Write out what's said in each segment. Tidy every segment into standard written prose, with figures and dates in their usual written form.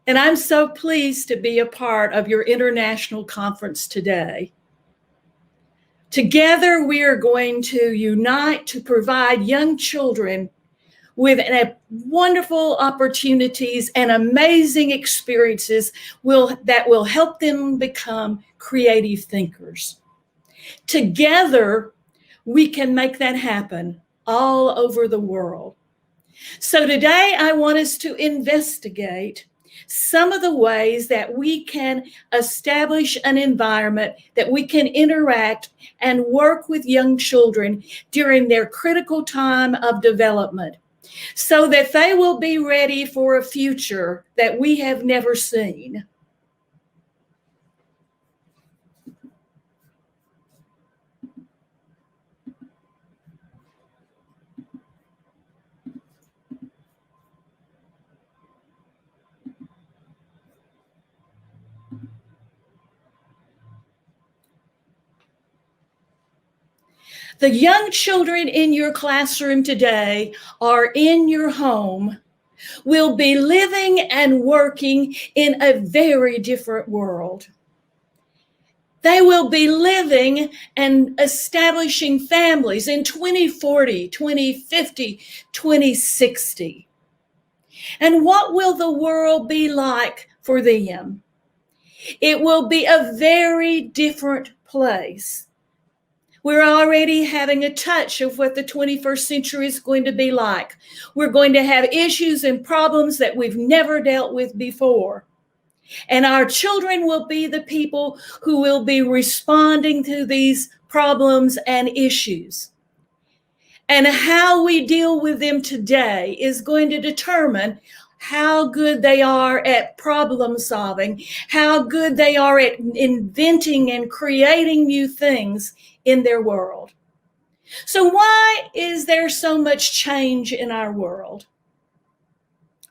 And I'm so pleased to be a part of your international conference today. Together, we are going to unite to provide young children with wonderful opportunities and amazing experiences that will help them become creative thinkers. Together, we can make that happen all over the world. So today, I want us to investigate some of the ways that we can establish an environment that we can interact and work with young children during their critical time of development, so that they will be ready for a future that we have never seen. The young children in your classroom today are in your home, will be living and working in a very different world. They will be living and establishing families in 2040, 2050, 2060. And what will the world be like for them? It will be a very different place. We're already having a touch of what the 21st century is going to be like. We're going to have issues and problems that we've never dealt with before. And our children will be the people who will be responding to these problems and issues. And how we deal with them today is going to determine how good they are at problem solving, how good they are at inventing and creating new things in their world. So why is there so much change in our world?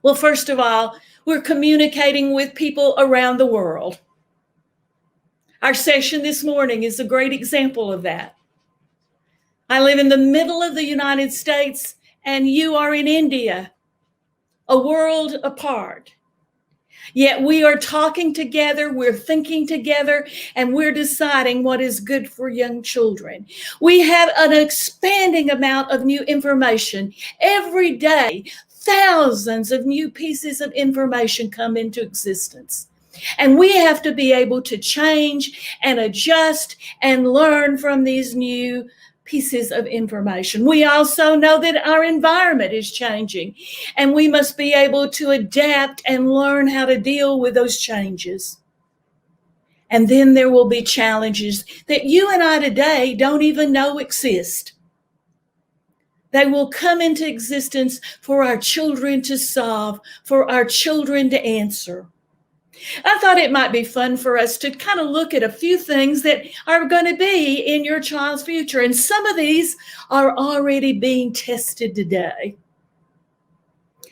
Well, first of all, we're communicating with people around the world. Our session this morning is a great example of that. I live in the middle of the United States, and you are in India, a world apart. Yet we are talking together, we're thinking together, and we're deciding what is good for young children. We have an expanding amount of new information. Every day, thousands of new pieces of information come into existence. And we have to be able to change and adjust and learn from these new pieces of information. We also know that our environment is changing, and we must be able to adapt and learn how to deal with those changes. And then there will be challenges that you and I today don't even know exist. They will come into existence for our children to solve, for our children to answer. I thought it might be fun for us to kind of look at a few things that are going to be in your child's future. And some of these are already being tested today.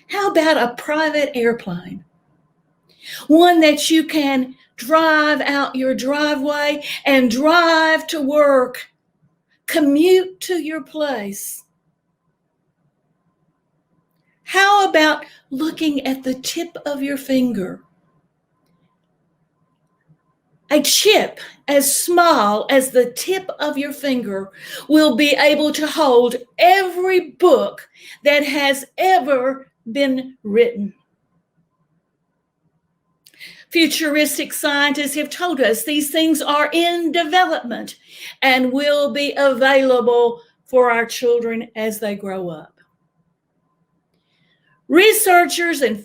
How about a private airplane? One that you can drive out your driveway and drive to work, commute to your place. How about looking at the tip of your finger? A chip as small as the tip of your finger will be able to hold every book that has ever been written. Futuristic scientists have told us these things are in development and will be available for our children as they grow up. Researchers and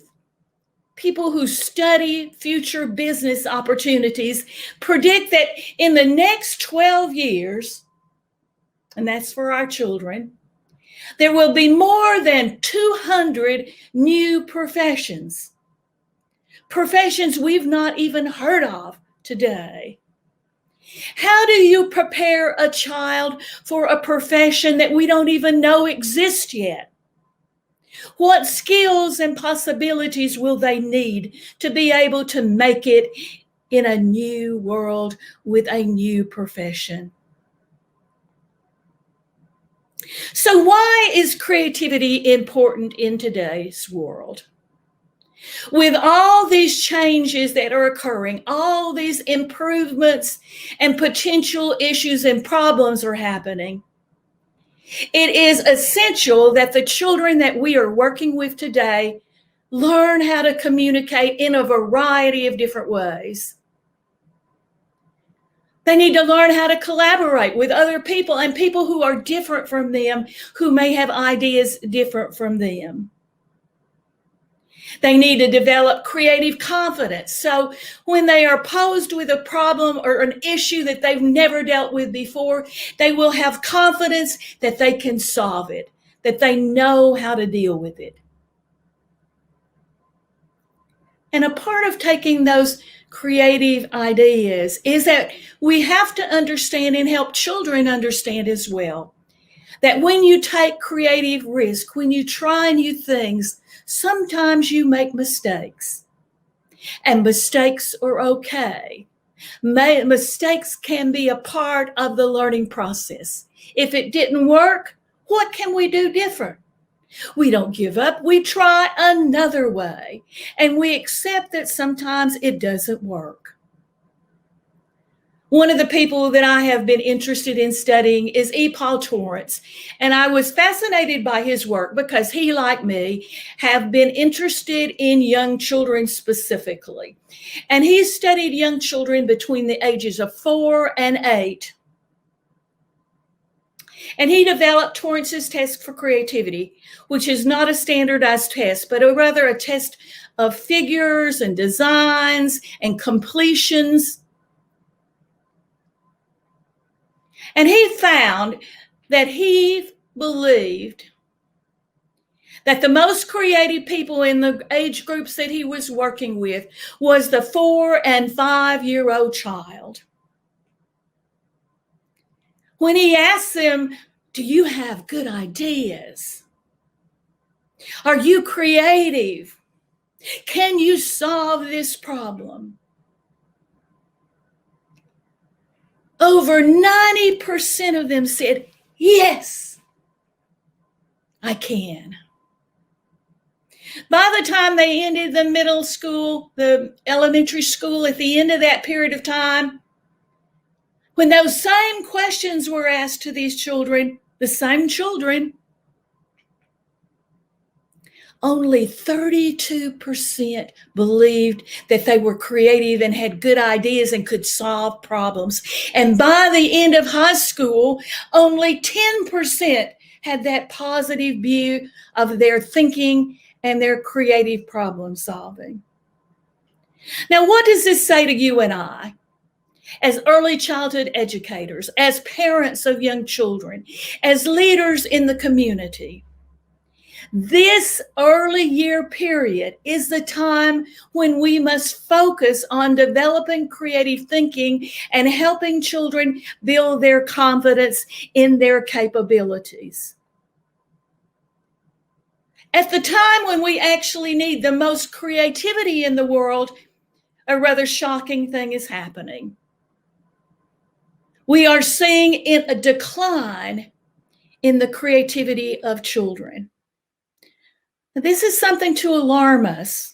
people who study future business opportunities predict that in the next 12 years, and that's for our children, there will be more than 200 new professions we've not even heard of today. How do you prepare a child for a profession that we don't even know exists yet? What skills and possibilities will they need to be able to make it in a new world with a new profession? So why is creativity important in today's world? With all these changes that are occurring, all these improvements and potential issues and problems are happening, it is essential that the children that we are working with today learn how to communicate in a variety of different ways. They need to learn how to collaborate with other people and people who are different from them, who may have ideas different from them. They need to develop creative confidence. So when they are posed with a problem or an issue that they've never dealt with before, they will have confidence that they can solve it, that they know how to deal with it. And a part of taking those creative ideas is that we have to understand and help children understand as well that when you take creative risk, when you try new things, sometimes you make mistakes. And mistakes are okay. Mistakes can be a part of the learning process. If it didn't work, what can we do different? We don't give up. We try another way. And we accept that sometimes it doesn't work. One of the people that I have been interested in studying is E. Paul Torrance. And I was fascinated by his work because he, like me, have been interested in young children specifically. And he studied young children between the ages of 4 and 8. And he developed Torrance's test for creativity, which is not a standardized test, but rather a test of figures and designs and completions. And he found that he believed that the most creative people in the age groups that he was working with was the 4 and 5-year-old child. When he asked them, do you have good ideas? Are you creative? Can you solve this problem? Over 90% of them said, yes, I can. By the time they ended the middle school, the elementary school, at the end of that period of time, when those same questions were asked to these children, the same children, only 32% believed that they were creative and had good ideas and could solve problems. And by the end of high school, only 10% had that positive view of their thinking and their creative problem solving. Now, what does this say to you and I? As early childhood educators, as parents of young children, as leaders in the community, this early year period is the time when we must focus on developing creative thinking and helping children build their confidence in their capabilities. At the time when we actually need the most creativity in the world, a rather shocking thing is happening. We are seeing a decline in the creativity of children. This is something to alarm us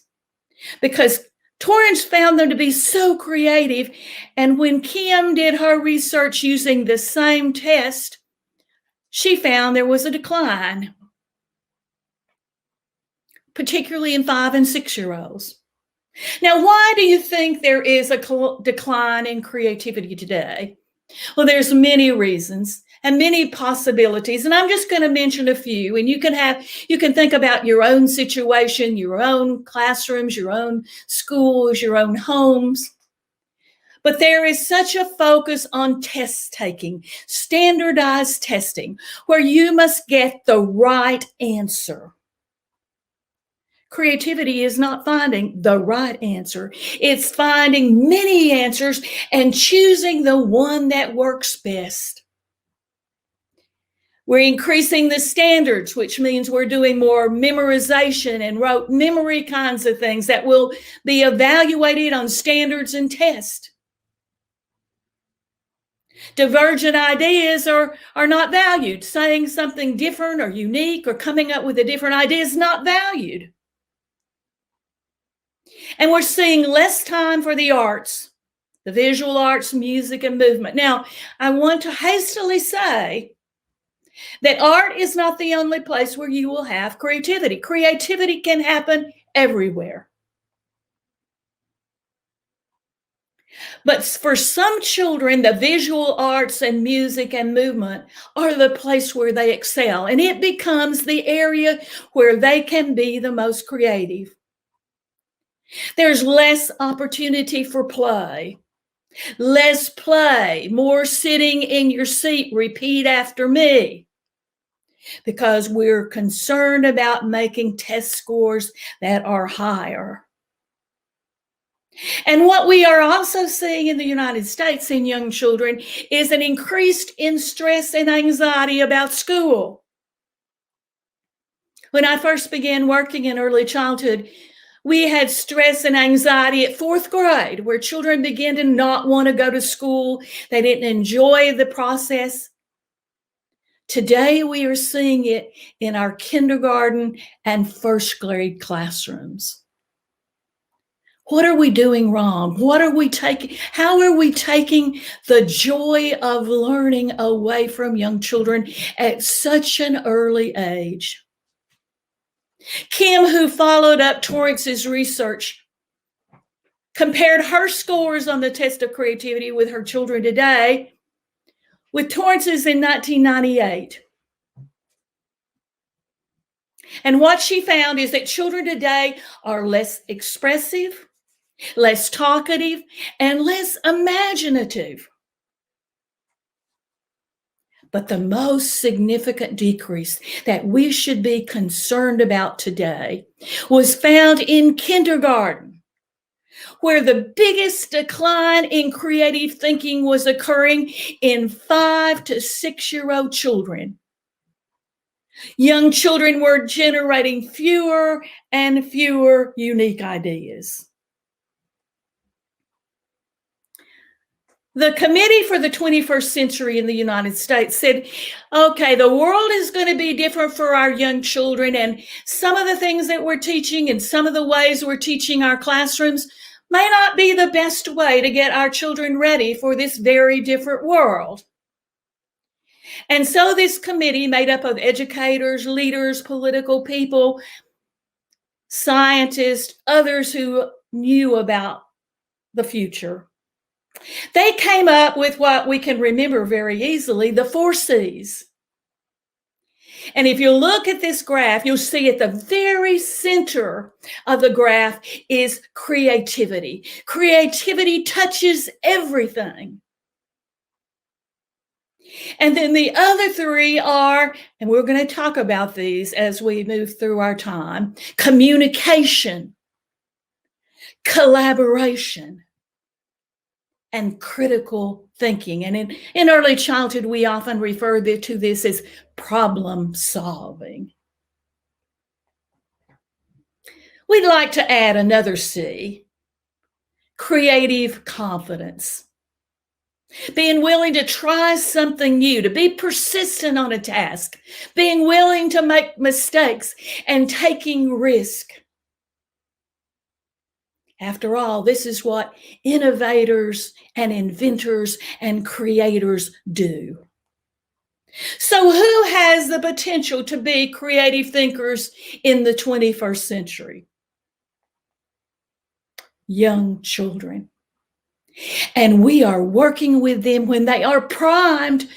because Torrance found them to be so creative. And when Kim did her research using the same test, she found there was a decline, particularly in 5 and 6-year-olds. Now, why do you think there is a decline in creativity today? Well, there's many reasons and many possibilities, and I'm just going to mention a few. And you can think about your own situation, your own classrooms, your own schools, your own homes. But there is such a focus on test taking, standardized testing, where you must get the right answer. Creativity is not finding the right answer. It's finding many answers and choosing the one that works best. We're increasing the standards, which means we're doing more memorization and rote memory kinds of things that will be evaluated on standards and tests. Divergent ideas are not valued. Saying something different or unique or coming up with a different idea is not valued. And we're seeing less time for the arts, the visual arts, music, and movement. Now, I want to hastily say that art is not the only place where you will have creativity. Creativity can happen everywhere. But for some children, the visual arts and music and movement are the place where they excel, and it becomes the area where they can be the most creative. There's less opportunity for play. Less play, more sitting in your seat, repeat after me, because we're concerned about making test scores that are higher. And what we are also seeing in the United States in young children is an increase in stress and anxiety about school. When I first began working in early childhood, we had stress and anxiety at 4th grade, where children began to not want to go to school. They didn't enjoy the process. Today, we are seeing it in our kindergarten and 1st grade classrooms. What are we doing wrong? How are we taking the joy of learning away from young children at such an early age? Kim, who followed up Torrance's research, compared her scores on the test of creativity with her children today with Torrance's in 1998. And what she found is that children today are less expressive, less talkative, and less imaginative. But the most significant decrease that we should be concerned about today was found in kindergarten, where the biggest decline in creative thinking was occurring in 5 to 6-year-old children. Young children were generating fewer and fewer unique ideas. The Committee for the 21st Century in the United States said, okay, the world is going to be different for our young children, and some of the things that we're teaching and some of the ways we're teaching our classrooms may not be the best way to get our children ready for this very different world. And so this committee, made up of educators, leaders, political people, scientists, others who knew about the future, they came up with what we can remember very easily, the 4 C's. And if you look at this graph, you'll see at the very center of the graph is creativity. Creativity touches everything. And then the other 3 are, and we're going to talk about these as we move through our time, communication, collaboration, and critical thinking. And in early childhood, we often refer to this as problem solving. We'd like to add another C, creative confidence. Being willing to try something new, to be persistent on a task, being willing to make mistakes, and taking risk. After all, this is what innovators and inventors and creators do. So who has the potential to be creative thinkers in the 21st century? Young children. And we are working with them when they are primed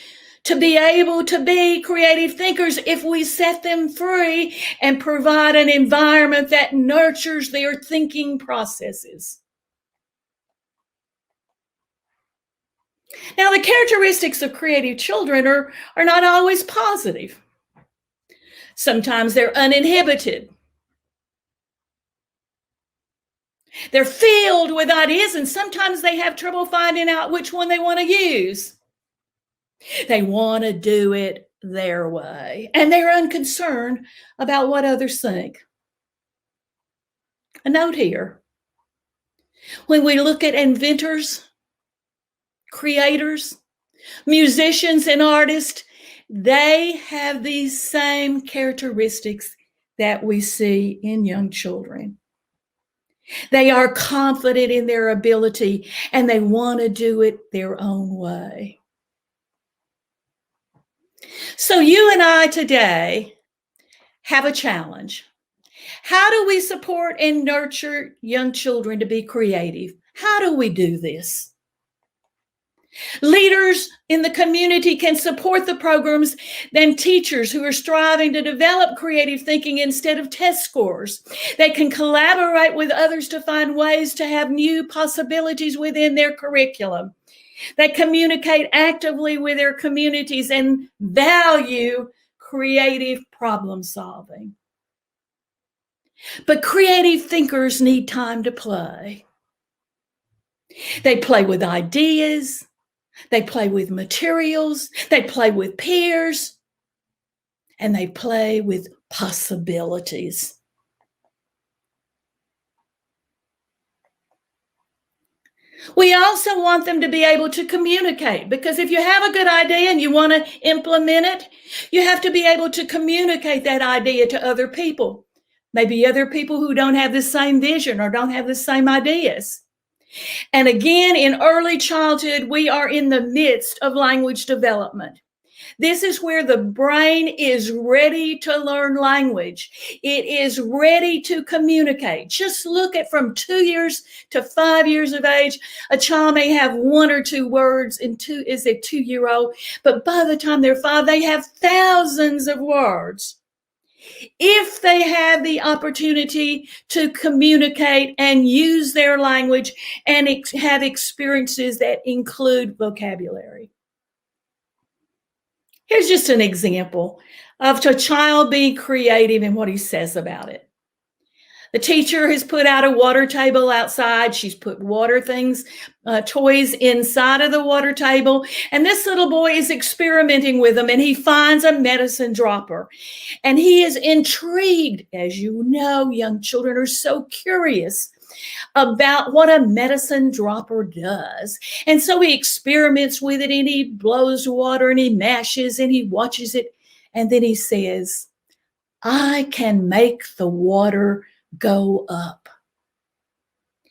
to be able to be creative thinkers if we set them free and provide an environment that nurtures their thinking processes. Now, the characteristics of creative children are not always positive. Sometimes they're uninhibited. They're filled with ideas, and sometimes they have trouble finding out which one they want to use. They want to do it their way, and they're unconcerned about what others think. A note here. When we look at inventors, creators, musicians, and artists, they have these same characteristics that we see in young children. They are confident in their ability and they want to do it their own way. So you and I today have a challenge. How do we support and nurture young children to be creative? How do we do this? Leaders in the community can support the programs than teachers who are striving to develop creative thinking instead of test scores. They can collaborate with others to find ways to have new possibilities within their curriculum. They communicate actively with their communities and value creative problem solving. But creative thinkers need time to play. They play with ideas. They play with materials, they play with peers, and they play with possibilities. We also want them to be able to communicate, because if you have a good idea and you want to implement it, you have to be able to communicate that idea to other people. Maybe other people who don't have the same vision or don't have the same ideas. And again, in early childhood, we are in the midst of language development. This is where the brain is ready to learn language. It is ready to communicate. Just look at from 2 years to 5 years of age. A child may have 1 or 2 words in is a 2-year-old, but by the time they're 5, they have thousands of words. If they have the opportunity to communicate and use their language and have experiences that include vocabulary. Here's just an example of a child being creative in what he says about it. The teacher has put out a water table outside. She's put water things, toys inside of the water table. And this little boy is experimenting with them, and he finds a medicine dropper. And he is intrigued. As you know, young children are so curious about what a medicine dropper does. And so he experiments with it, and he blows water, and he mashes, and he watches it. And then he says, I can make the water go up.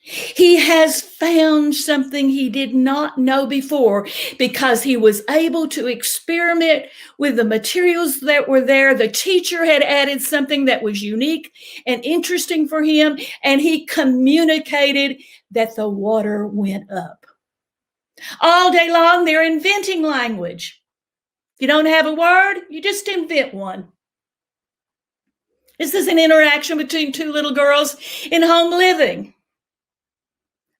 He has found something he did not know before because he was able to experiment with the materials that were there. The teacher had added something that was unique and interesting for him, and he communicated that the water went up. All day long, they're inventing language. If you don't have a word, you just invent one. This is an interaction between 2 little girls in home living.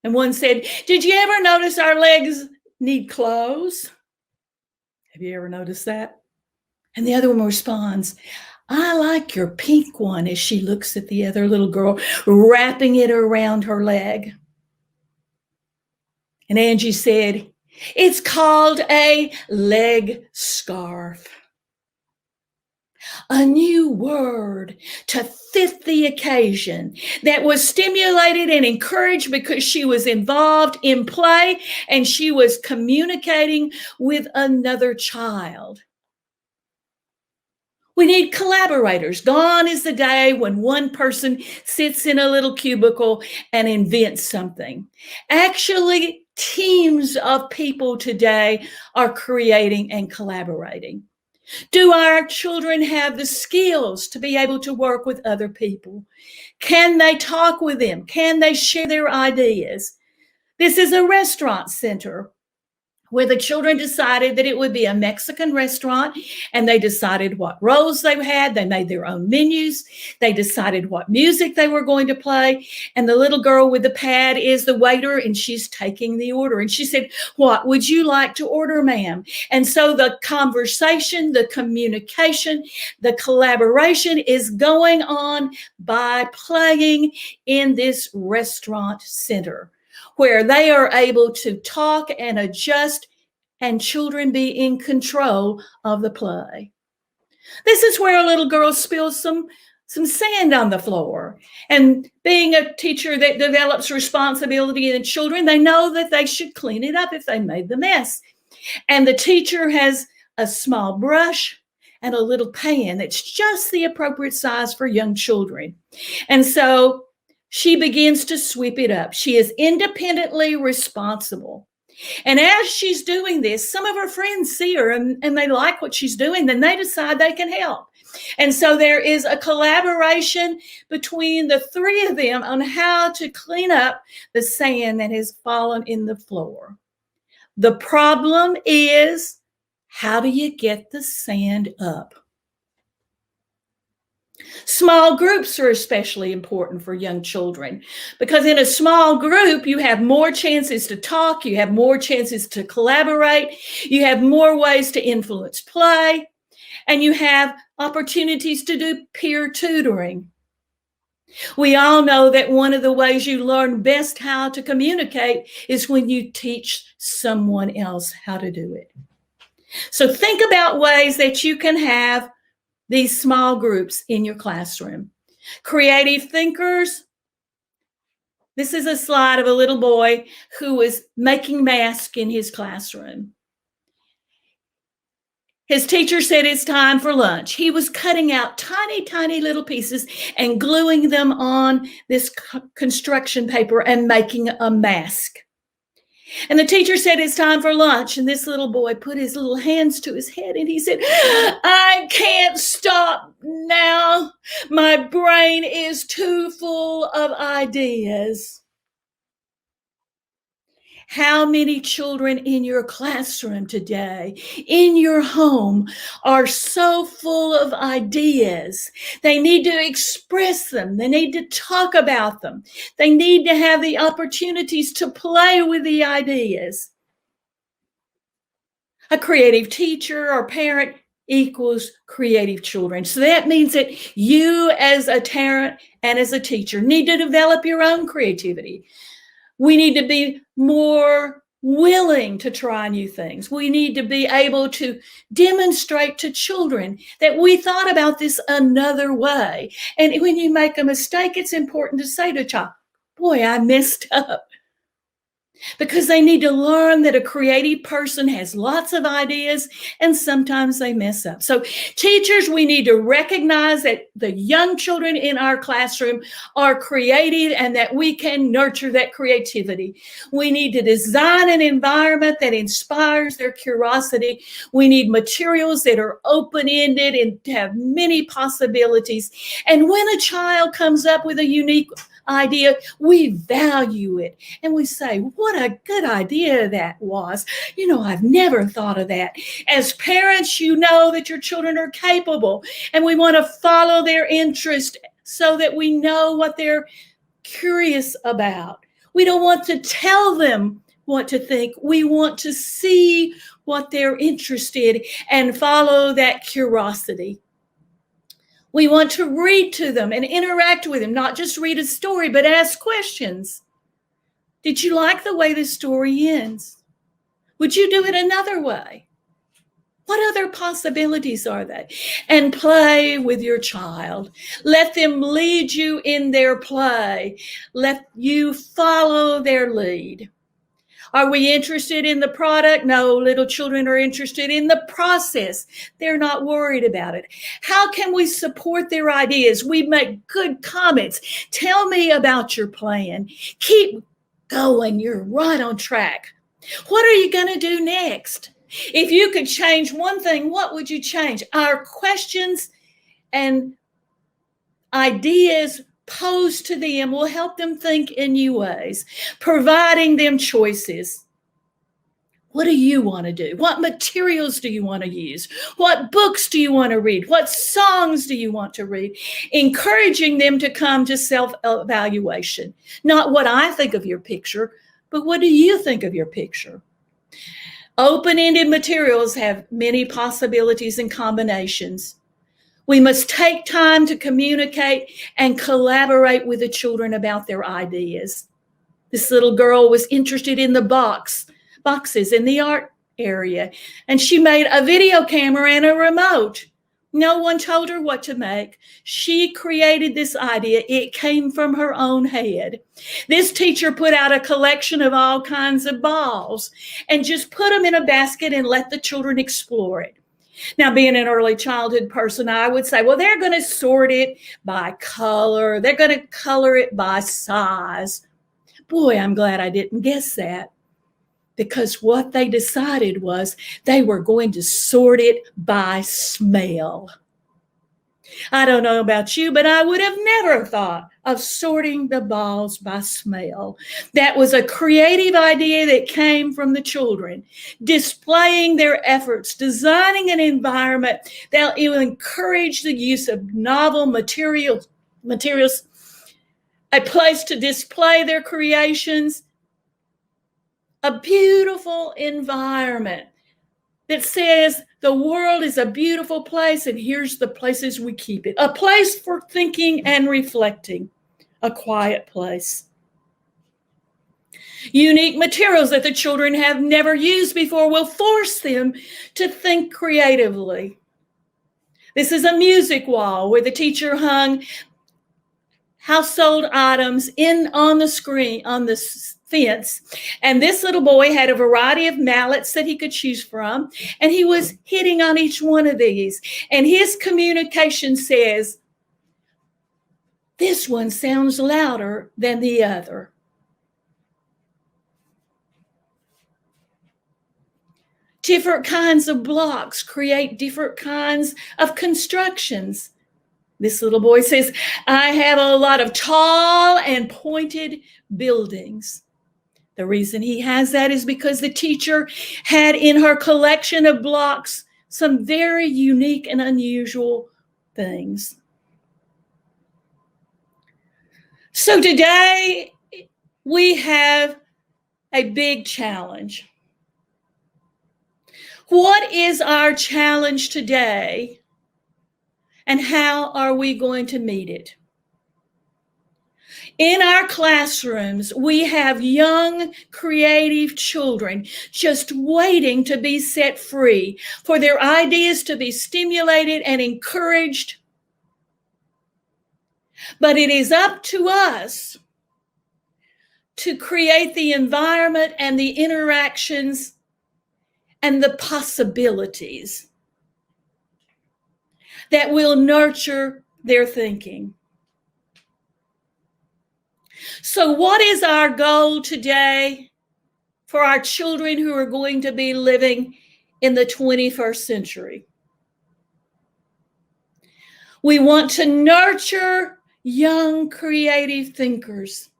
And one said, did you ever notice our legs need clothes? Have you ever noticed that? And the other one responds, I like your pink one, as she looks at the other little girl, wrapping it around her leg. And Angie said, it's called a leg scarf. A new word to fit the occasion that was stimulated and encouraged because she was involved in play and she was communicating with another child. We need collaborators. Gone is the day when one person sits in a little cubicle and invents something. Actually, teams of people today are creating and collaborating. Do our children have the skills to be able to work with other people? Can they talk with them? Can they share their ideas? This is a restaurant center where the children decided that it would be a Mexican restaurant, and they decided what roles they had. They made their own menus. They decided what music they were going to play. And the little girl with the pad is the waiter, and she's taking the order. And she said, what would you like to order, ma'am? And so the conversation, the communication, the collaboration is going on by playing in this restaurant center, where they are able to talk and adjust and children be in control of the play. This is where a little girl spills some sand on the floor. And being a teacher that develops responsibility in children, they know that they should clean it up if they made the mess. And the teacher has a small brush and a little pan that's just the appropriate size for young children. And so she begins to sweep it up. She is independently responsible. And as she's doing this, some of her friends see her and they like what she's doing, then they decide they can help. And so there is a collaboration between the three of them on how to clean up the sand that has fallen in the floor. The problem is, how do you get the sand up? Small groups are especially important for young children because in a small group, you have more chances to talk, you have more chances to collaborate, you have more ways to influence play, and you have opportunities to do peer tutoring. We all know that one of the ways you learn best how to communicate is when you teach someone else how to do it. So think about ways that you can have these small groups in your classroom. Creative thinkers. This is a slide of a little boy who was making masks in his classroom. His teacher said it's time for lunch. He was cutting out tiny, tiny little pieces and gluing them on this construction paper and making a mask. And the teacher said it's time for lunch. And this little boy put his little hands to his head and he said, I can't stop now. My brain is too full of ideas. How many children in your classroom today, in your home, are so full of ideas? They need to express them. They need to talk about them. They need to have the opportunities to play with the ideas. A creative teacher or parent equals creative children. So that means that you as a parent and as a teacher need to develop your own creativity. We need to be more willing to try new things. We need to be able to demonstrate to children that we thought about this another way. And when you make a mistake, it's important to say to a child, boy, I messed up. Because they need to learn that a creative person has lots of ideas and sometimes they mess up. So teachers, we need to recognize that the young children in our classroom are creative and that we can nurture that creativity. We need to design an environment that inspires their curiosity. We need materials that are open-ended and have many possibilities. And when a child comes up with a unique idea, we value it and we say, what a good idea that was. You know, I've never thought of that. As parents, you know that your children are capable and we want to follow their interest so that we know what they're curious about. We don't want to tell them what to think. We want to see what they're interested and follow that curiosity. We want to read to them and interact with them, not just read a story, but ask questions. Did you like the way the story ends? Would you do it another way? What other possibilities are there? And play with your child. Let them lead you in their play. Let you follow their lead. Are we interested in the product? No, little children are interested in the process. They're not worried about it. How can we support their ideas? We make good comments. Tell me about your plan. Keep going. You're right on track. What are you going to do next? If you could change one thing, what would you change? Our questions and ideas posed to them will help them think in new ways, providing them choices. What do you want to do? What materials do you want to use? What books do you want to read? What songs do you want to read? Encouraging them to come to self-evaluation. Not what I think of your picture, but what do you think of your picture? Open-ended materials have many possibilities and combinations. We must take time to communicate and collaborate with the children about their ideas. This little girl was interested in the boxes in the art area, and she made a video camera and a remote. No one told her what to make. She created this idea. It came from her own head. This teacher put out a collection of all kinds of balls and just put them in a basket and let the children explore it. Now, being an early childhood person, I would say, well, they're going to sort it by color. They're going to color it by size. Boy, I'm glad I didn't guess that, because what they decided was they were going to sort it by smell. I don't know about you, but I would have never thought of sorting the balls by smell. That was a creative idea that came from the children, displaying their efforts, designing an environment that will encourage the use of novel materials, a place to display their creations, a beautiful environment that says the world is a beautiful place and here's the places we keep it. A place for thinking and reflecting, a quiet place. Unique materials that the children have never used before will force them to think creatively. This is a music wall where the teacher hung household items on the screen, on the fence. And this little boy had a variety of mallets that he could choose from. And he was hitting on each one of these. And his communication says, this one sounds louder than the other. Different kinds of blocks create different kinds of constructions. This little boy says, I have a lot of tall and pointed buildings. The reason he has that is because the teacher had in her collection of blocks some very unique and unusual things. So today we have a big challenge. What is our challenge today, and how are we going to meet it? In our classrooms, we have young, creative children just waiting to be set free, for their ideas to be stimulated and encouraged. But it is up to us to create the environment and the interactions and the possibilities that will nurture their thinking. So what is our goal today for our children who are going to be living in the 21st century? We want to nurture young, creative thinkers.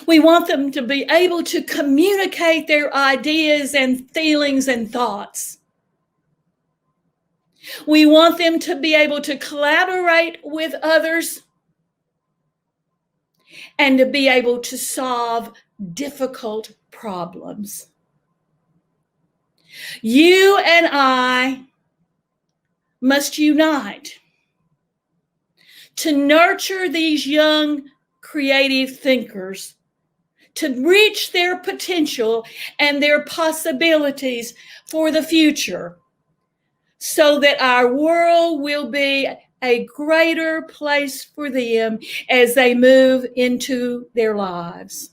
We want them to be able to communicate their ideas and feelings and thoughts. We want them to be able to collaborate with others and to be able to solve difficult problems. You and I must unite to nurture these young, creative thinkers to reach their potential and their possibilities for the future, so that our world will be a greater place for them as they move into their lives.